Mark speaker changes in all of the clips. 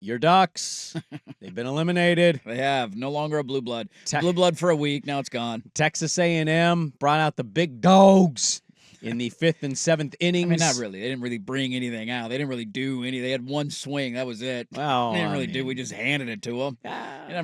Speaker 1: your Ducks, they've been eliminated.
Speaker 2: They have. No longer a blue blood. Blue blood for a week. Now it's gone.
Speaker 1: Texas A&M brought out the big dogs in the 5th and 7th innings.
Speaker 2: I mean, not really. They didn't really bring anything out. They didn't really do anything. They had one swing. That was it.
Speaker 1: Well,
Speaker 2: they didn't really do. We just handed it to them.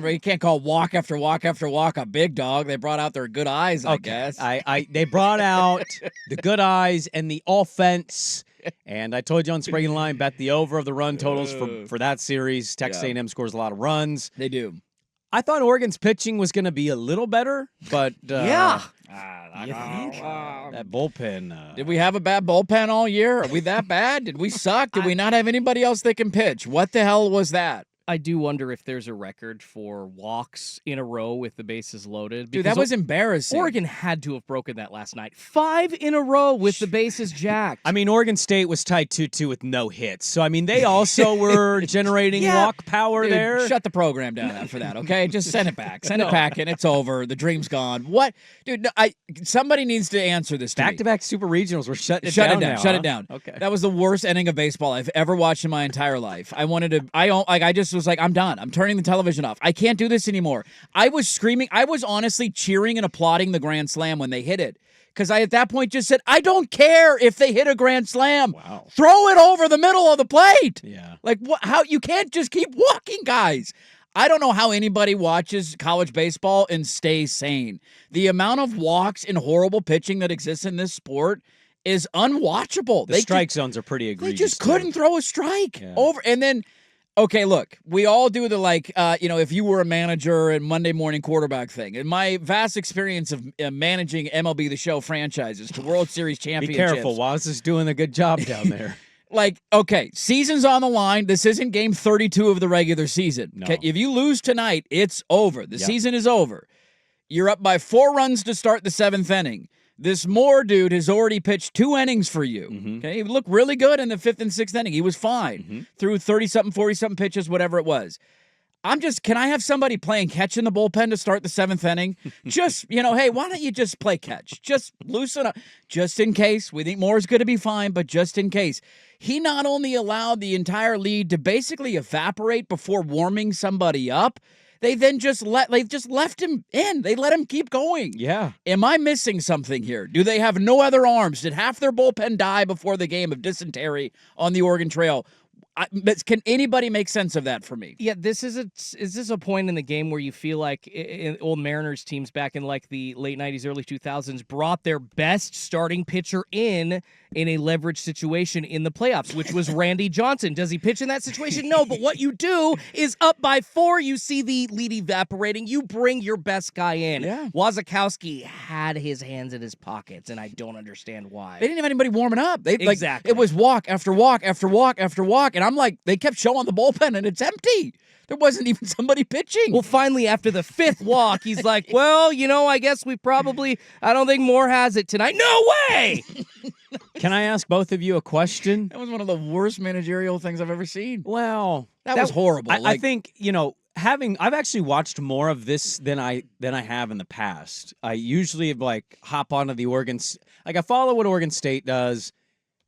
Speaker 2: You can't call walk after walk after walk a big dog. They brought out their good eyes, I guess.
Speaker 1: They brought out the good eyes and the offense. And I told you on Sprague and Line, bet the over of the run totals for that series. Texas A&M scores a lot of runs.
Speaker 2: They do.
Speaker 1: I thought Oregon's pitching was going to be a little better, but
Speaker 2: yeah.
Speaker 1: You think? That bullpen.
Speaker 2: Did we have a bad bullpen all year? Are we that bad? Did we suck? Did we not have anybody else that can pitch? What the hell was that?
Speaker 3: I do wonder if there's a record for walks in a row with the bases loaded.
Speaker 2: Dude, that was embarrassing.
Speaker 3: Oregon had to have broken that last night. 5 in a row with the bases jacked.
Speaker 1: I mean, Oregon State was tied 2-2 with no hits. So, I mean, they also were generating walk power there.
Speaker 2: Shut the program down after that, okay? Just send it back. Send it back, and it's over. The dream's gone. What? Dude, somebody needs to answer this to me.
Speaker 1: Back-to-back super regionals were shut it down.
Speaker 2: Shut it down.
Speaker 1: Okay.
Speaker 2: That was the worst inning of baseball I've ever watched in my entire life. I just was like, I'm done. I'm turning the television off. I can't do this anymore. I was screaming. I was honestly cheering and applauding the grand slam when they hit it. Because I, at that point, just said, I don't care if they hit a grand slam.
Speaker 1: Wow.
Speaker 2: Throw it over the middle of the plate.
Speaker 1: Yeah.
Speaker 2: Like, how you can't just keep walking, guys. I don't know how anybody watches college baseball and stays sane. The amount of walks and horrible pitching that exists in this sport is unwatchable.
Speaker 1: The strike zones are pretty egregious.
Speaker 2: They just couldn't throw a strike over. And then, okay, look, we all do the if you were a manager and Monday morning quarterback thing. And my vast experience of managing MLB The Show franchises to World Series championships.
Speaker 1: Be careful, Waz is doing a good job down there.
Speaker 2: Okay, season's on the line. This isn't game 32 of the regular season.
Speaker 1: No.
Speaker 2: Okay, if you lose tonight, it's over. The season is over. You're up by 4 runs to start the 7th inning. This Moore dude has already pitched 2 innings for you.
Speaker 1: Mm-hmm.
Speaker 2: Okay, he looked really good in the 5th and 6th inning. He was fine. Threw 30-something, 40-something pitches, whatever it was. Can I have somebody playing catch in the bullpen to start the 7th inning? Just, hey, why don't you just play catch? Just loosen up. Just in case. We think Moore's going to be fine, but just in case. He not only allowed the entire lead to basically evaporate before warming somebody up, they just left him in. They let him keep going.
Speaker 1: Yeah.
Speaker 2: Am I missing something here? Do they have no other arms? Did half their bullpen die before the game of dysentery on the Oregon Trail? Can anybody make sense of that for me?
Speaker 3: Yeah, is this a point in the game where you feel like old Mariners teams back in like the late 90s, early 2000s brought their best starting pitcher in a leverage situation in the playoffs, which was Randy Johnson? Does he pitch in that situation? No, but what you do is up by 4, you see the lead evaporating, you bring your best guy in.
Speaker 2: Yeah.
Speaker 3: Wazakowski had his hands in his pockets, and I don't understand why.
Speaker 2: They didn't have anybody warming up.
Speaker 3: Exactly.
Speaker 2: It was walk after walk after walk after walk, and I'm like, they kept showing the bullpen, and it's empty. There wasn't even somebody pitching.
Speaker 3: Well, finally, after the 5th walk, he's like, well, I guess I don't think Moore has it tonight. No way!
Speaker 1: Can I ask both of you a question?
Speaker 2: That was one of the worst managerial things I've ever seen.
Speaker 1: Well,
Speaker 2: that was horrible.
Speaker 1: I think, I've actually watched more of this than I have in the past. I usually hop onto the Oregon, I follow what Oregon State does,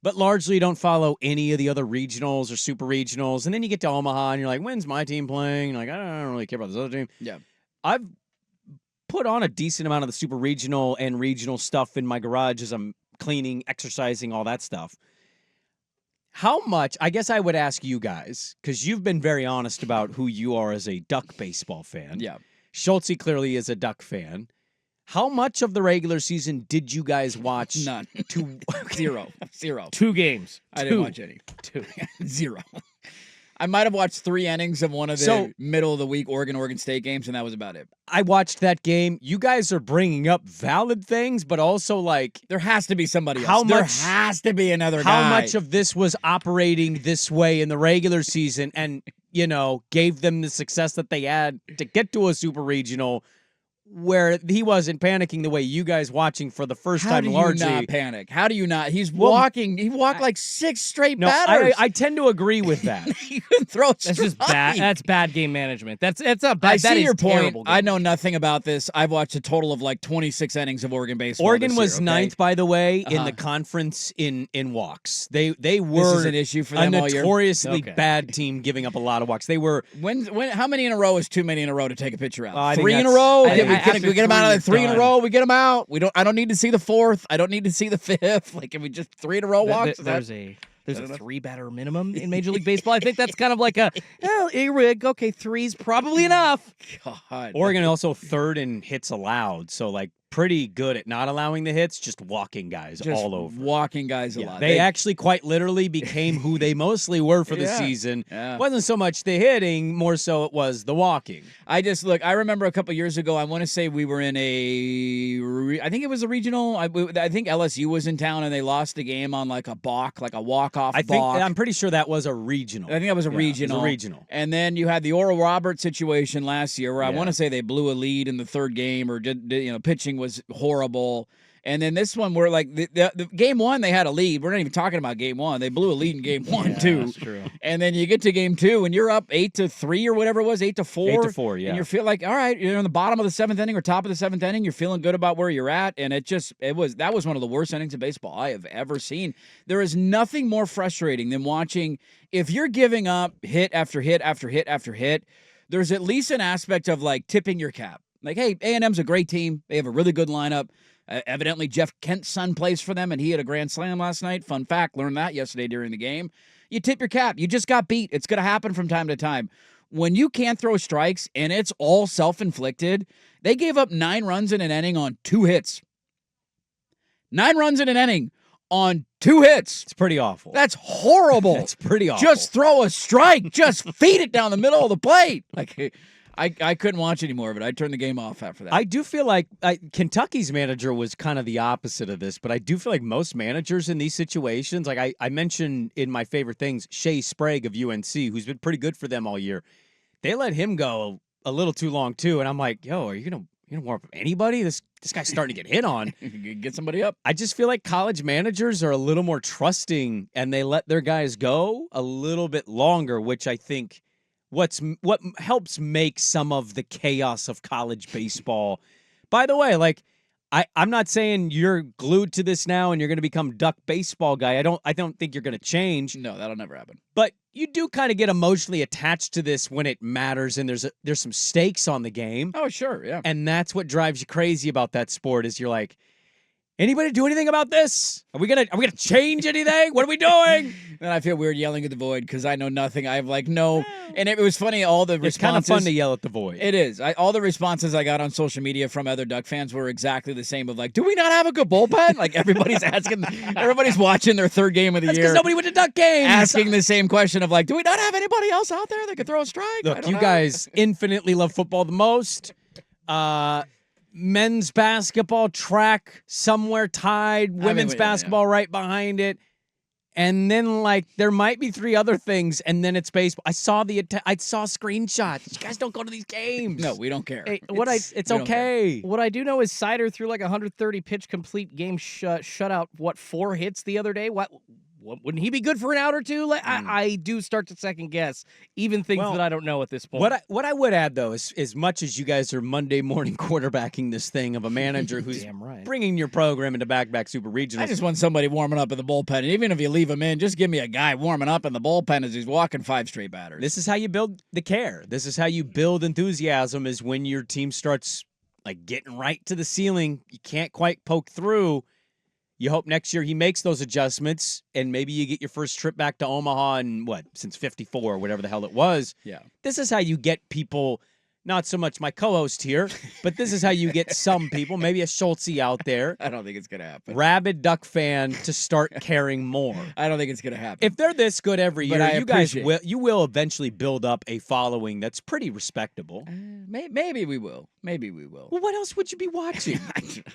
Speaker 1: but largely don't follow any of the other regionals or super regionals. And then you get to Omaha and you're like, when's my team playing? And I don't really care about this other team.
Speaker 2: Yeah.
Speaker 1: I've put on a decent amount of the super regional and regional stuff in my garage as I'm cleaning, exercising, all that stuff. How much, I guess I would ask you guys, because you've been very honest about who you are as a Duck baseball fan.
Speaker 2: Yeah.
Speaker 1: Schultze clearly is a Duck fan. How much of the regular season did you guys watch?
Speaker 2: None. Zero.
Speaker 3: 2 games.
Speaker 2: I didn't watch any.
Speaker 3: 2.
Speaker 2: 0. I might have watched 3 innings of one of the middle of the week Oregon State games, and that was about it.
Speaker 1: I watched that game. You guys are bringing up valid things, but also
Speaker 2: there has to be somebody else. There has to be another guy.
Speaker 1: How much of this was operating this way in the regular season and, gave them the success that they had to get to a super regional where he wasn't panicking the way you guys watching for the first
Speaker 2: How
Speaker 1: time
Speaker 2: do you
Speaker 1: largely.
Speaker 2: not panic? How do you not? He's
Speaker 1: Well,
Speaker 2: walking. He walked like 6 straight
Speaker 1: No,
Speaker 2: batters.
Speaker 1: I tend to agree with that.
Speaker 2: You can throw a
Speaker 3: That's just
Speaker 2: strike.
Speaker 3: bad. That's bad game management. That's a bad.
Speaker 2: I
Speaker 3: that
Speaker 2: see
Speaker 3: is
Speaker 2: your point.
Speaker 3: terrible game
Speaker 2: I know nothing about this. I've watched a total of like 26 innings of Oregon baseball.
Speaker 1: Oregon
Speaker 2: this
Speaker 1: was
Speaker 2: year, okay?
Speaker 1: ninth, by the way, in
Speaker 2: Uh-huh.
Speaker 1: the conference in walks. They
Speaker 2: This
Speaker 1: were
Speaker 2: is an issue for
Speaker 1: a
Speaker 2: them all year.
Speaker 1: notoriously
Speaker 3: Okay.
Speaker 1: bad team, giving up a lot of walks. They were
Speaker 2: When how many in a row is too many in a row to take a pitcher out?
Speaker 1: I think
Speaker 2: 3 in a
Speaker 1: that's-
Speaker 2: row.
Speaker 1: I think
Speaker 2: we
Speaker 1: after
Speaker 2: get them out of
Speaker 1: three,
Speaker 2: the 3 in a
Speaker 1: done.
Speaker 2: row. We get them out. I don't need to see the 4th. I don't need to see the 5th. Like if we just 3 in a row walks.
Speaker 3: There's a 3-batter minimum in Major League Baseball. I think that's kind of like a rig. Okay, 3's probably enough.
Speaker 2: God.
Speaker 1: Oregon also third in hits allowed, so like pretty good at not allowing the hits, just walking guys
Speaker 2: Just
Speaker 1: all over.
Speaker 2: walking guys a
Speaker 1: Yeah,
Speaker 2: lot.
Speaker 1: they actually quite literally became who they mostly were for the
Speaker 2: Yeah.
Speaker 1: season.
Speaker 2: Yeah.
Speaker 1: Wasn't so much the hitting, more so it was the walking.
Speaker 2: I remember a couple years ago, I want to say we were in I think it was a regional. I think LSU was in town and they lost the game on like a balk, like a walk-off balk.
Speaker 1: I'm pretty sure that was a regional.
Speaker 2: I think that was a
Speaker 1: Yeah,
Speaker 2: regional.
Speaker 1: It was a regional.
Speaker 2: And then you had the Oral Roberts situation last year where I
Speaker 1: Yeah.
Speaker 2: want to say they blew a lead in the 3rd game or pitching was horrible. And then this one where like the game 1 they had a lead. We're not even talking about game 1. They blew a lead in game 1 too.
Speaker 3: That's true.
Speaker 2: And then you get to game 2 and you're up 8-3 or whatever it was, 8-4.
Speaker 1: 8-4, yeah.
Speaker 2: And you feel like, all right, you're in the bottom of the 7th inning or top of the 7th inning. You're feeling good about where you're at. And that was one of the worst innings of baseball I have ever seen. There is nothing more frustrating than watching if you're giving up hit after hit after hit after hit. There's at least an aspect of like tipping your cap. Like, hey, A&M's a great team. They have a really good lineup. Evidently, Jeff Kent's son plays for them, and he had a grand slam last night. Fun fact, learned that yesterday during the game. You tip your cap. You just got beat. It's going to happen from time to time. When you can't throw strikes, and it's all self-inflicted, they gave up 9 runs in an inning on 2 hits. 9 runs in an inning on 2 hits.
Speaker 1: It's pretty awful.
Speaker 2: That's horrible.
Speaker 1: That's pretty awful.
Speaker 2: Just throw a strike. Just feed it down the middle of the plate. Like, I couldn't watch any more of it. I turned the game off after that.
Speaker 1: I do feel like Kentucky's manager was kind of the opposite of this, but I do feel like most managers in these situations, like I mentioned in my favorite things, Shea Sprague of UNC, who's been pretty good for them all year. They let him go a little too long too, and I'm like, yo, are you gonna warm up anybody? This guy's starting to get hit on.
Speaker 2: Get somebody up.
Speaker 1: I just feel like college managers are a little more trusting, and they let their guys go a little bit longer, which I think what helps make some of the chaos of college baseball. By the way, like I'm not saying you're glued to this now and you're going to become Duck baseball guy. I don't think you're going to change.
Speaker 2: No, that'll never happen.
Speaker 1: But you do kind of get emotionally attached to this when it matters and there's some stakes on the game.
Speaker 2: Oh, sure, yeah.
Speaker 1: And that's what drives you crazy about that sport is you're like, anybody do anything about this? Are we gonna change anything? What are we doing?
Speaker 2: Then I feel weird yelling at the void because I know nothing. I have like no, and it was funny. All the
Speaker 1: It's kind of
Speaker 2: responses.
Speaker 1: fun to yell at the void.
Speaker 2: It is. All the responses I got on social media from other Duck fans were exactly the same. Of like, do we not have a good bullpen? Like everybody's asking, everybody's watching their 3rd game of the
Speaker 1: That's
Speaker 2: year,
Speaker 1: because nobody went to Duck games.
Speaker 2: asking the same question of like, do we not have anybody else out there that could throw a strike? I
Speaker 1: Look,
Speaker 2: don't
Speaker 1: you
Speaker 2: know.
Speaker 1: guys infinitely love football the most. Men's basketball, track somewhere tied. Women's
Speaker 2: yeah.
Speaker 1: basketball right behind it. And then, like, there might be 3 other things, and then it's baseball. I saw screenshots. You guys don't go to these games.
Speaker 2: No, we don't care.
Speaker 3: Hey,
Speaker 1: It's
Speaker 3: we don't
Speaker 1: okay.
Speaker 3: What I do know is Sider threw like 130 pitch complete game shutout. 4 hits the other day? What wouldn't he be good for an out or two? Like I do start to second guess even things
Speaker 1: Well,
Speaker 3: that I don't know at this point.
Speaker 1: What I would add though is as much as you guys are Monday morning quarterbacking this thing of a manager who's
Speaker 3: Damn right.
Speaker 1: bringing your program into back-to-back super regionals.
Speaker 2: I just want somebody warming up in the bullpen. And even if you leave him in, just give me a guy warming up in the bullpen as he's walking 5 straight batters.
Speaker 1: This is how you build the care. This is how you build enthusiasm is when your team starts like getting right to the ceiling. You can't quite poke through. You hope next year he makes those adjustments and maybe you get your first trip back to Omaha in since 54 or whatever the hell it was.
Speaker 2: Yeah.
Speaker 1: This is how you get people, not so much my co-host here, but this is how you get some people, maybe a Schultze out there,
Speaker 2: I don't think it's going to happen.
Speaker 1: rabid Duck fan to start caring more.
Speaker 2: I don't think it's going to happen.
Speaker 1: If they're this good every
Speaker 2: But
Speaker 1: year,
Speaker 2: I
Speaker 1: you guys
Speaker 2: appreciate
Speaker 1: will eventually build up a following that's pretty respectable.
Speaker 2: Maybe we will. Maybe we will.
Speaker 1: Well, what else would you be watching?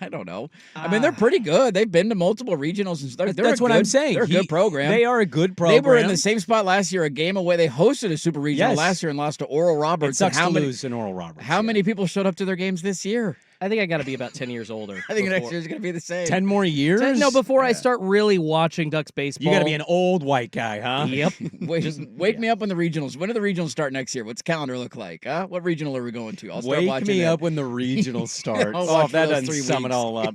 Speaker 2: I don't know. I mean, they're pretty good. They've been to multiple regionals and stuff.
Speaker 1: That's what I'm saying.
Speaker 2: They're a good program.
Speaker 1: They are a good program.
Speaker 2: They were in the same spot last year, a game away. They hosted a super regional
Speaker 1: Yes.
Speaker 2: last year and lost to Oral Roberts.
Speaker 1: It sucks
Speaker 2: and
Speaker 1: to lose an Oral Roberts.
Speaker 2: How many people showed up to their games this year?
Speaker 3: I think I got to be about 10 years older.
Speaker 2: I think
Speaker 3: before-
Speaker 2: next year's going to be the same.
Speaker 1: 10 more years?
Speaker 3: No, before I start really watching Ducks baseball.
Speaker 1: You got to be an old white guy, huh?
Speaker 3: Yep.
Speaker 2: Wake me up when the regionals. When do the regionals start next year? What's the calendar look like? Huh? What regional are we going to? I'll start
Speaker 1: Wake
Speaker 2: watching
Speaker 1: me
Speaker 2: it.
Speaker 1: up when the regionals start.
Speaker 2: I'll
Speaker 1: Oh,
Speaker 2: watch
Speaker 1: if that
Speaker 2: for those
Speaker 1: doesn't
Speaker 2: 3
Speaker 1: sum it
Speaker 2: weeks.
Speaker 1: all up.